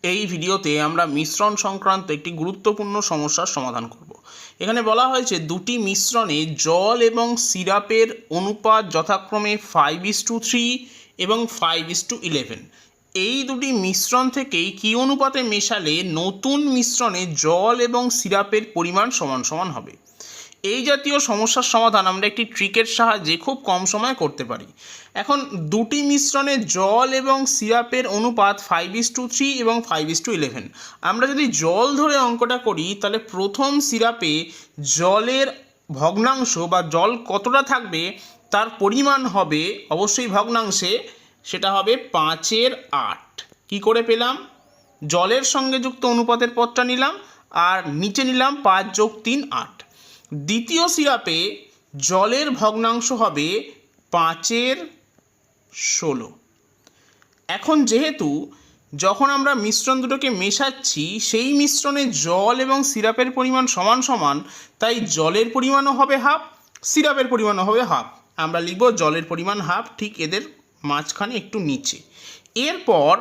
এই ভিডিওতে আমরা মিশ্রণ সংক্রান্ত একটি গুরুত্বপূর্ণ সমস্যার সমাধান করব। এখানে বলা হয়েছে দুটি মিশ্রণে জল এবং সিরাপের অনুপাত যথাক্রমে 5:3 এবং 5:11। এই দুটি মিশ্রণ থেকেই কী অনুপাতে মেশালে নতুন মিশ্রণে জল এবং সিরাপের পরিমাণ সমান সমান হবে। এই জাতীয় সমস্যার সমাধান আমরা একটি ট্রিকের সাহায্যে খুব কম সময়ে করতে পারি। এখন দুটি মিশ্রণে জল এবং সিরাপের অনুপাত 5:3 এবং 5:11। আমরা যদি জল ধরে অঙ্কটা করি তাহলে প্রথম সিরাপে জলের ভগ্নাংশ বা জল কতটা থাকবে তার পরিমাণ হবে অবশ্যই ভগ্নাংশে, সেটা হবে 5/8। কি করে পেলাম? জলের সঙ্গে যুক্ত অনুপাতের পদটা নিলাম আর নিচে নিলাম 5 + 3 8। দ্বিতীয় সিরাপে জলের ভগ্নাংশ হবে 5/16। এখন যেহেতু যখন আমরা মিশ্রণ দুটোকে মেশাচ্ছি সেই মিশ্রণে জল এবং সিরাপের পরিমাণ সমান সমান, তাই জলের পরিমাণও হবে হাফ, সিরাপের পরিমাণও হবে হাফ। আমরা লিখব জলের পরিমাণ হাফ, ঠিক এদের মাঝখানে একটু নিচে। এরপর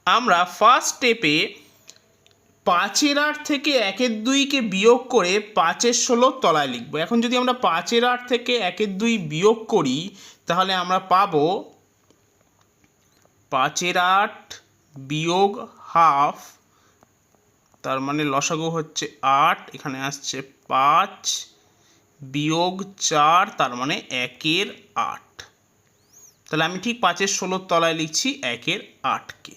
আমরা ফার্স্ট স্টেপে 5/8 থেকে 1/2কে বিয়োগ করে 5/16 তলায় লিখব। এখন যদি আমরা 5/8 থেকে 1/2 বিয়োগ করি তাহলে আমরা পাবো 5/8 বিয়োগ হাফ, তার মানে লসাগু হচ্ছে 8, এখানে আসছে 5 বিয়োগ 4, তার মানে 1/8। তাহলে আমি ঠিক 5/16 তলায় লিখছি 1/8কে।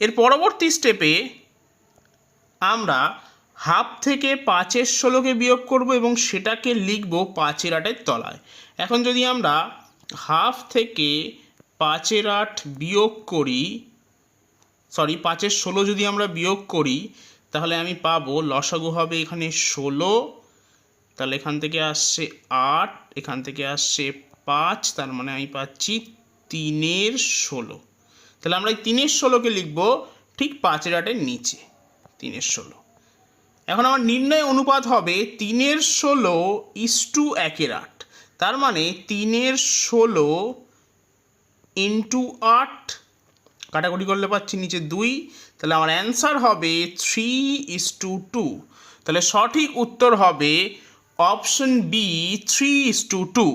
এর পরবর্তী স্টেপে আমরা হাফ থেকে 5/16কে বিয়োগ করব এবং সেটাকে লিখব 5/8 তলায়। এখন যদি আমরা হাফ থেকে 5/8 বিয়োগ করি, 5/16 যদি আমরা বিয়োগ করি তাহলে আমি পাবো লসাগু হবে এখানে 16, তাহলে এখান থেকে আসছে 8, এখান থেকে আসছে 5, তার মানে আমি পাচ্ছি 3/16। তাহলে আমরা এই 3/16কে লিখব ঠিক 5/8 নিচে, 3/16। এখন আমার নির্ণয় অনুপাত হবে 3/16:1/8, তার মানে 3/16 × 8, কাটাকুটি করলে পাচ্ছি নিচে 2, তাহলে আমার অ্যান্সার হবে 3:2। তাহলে সঠিক উত্তর হবে অপশন বি, 3:2।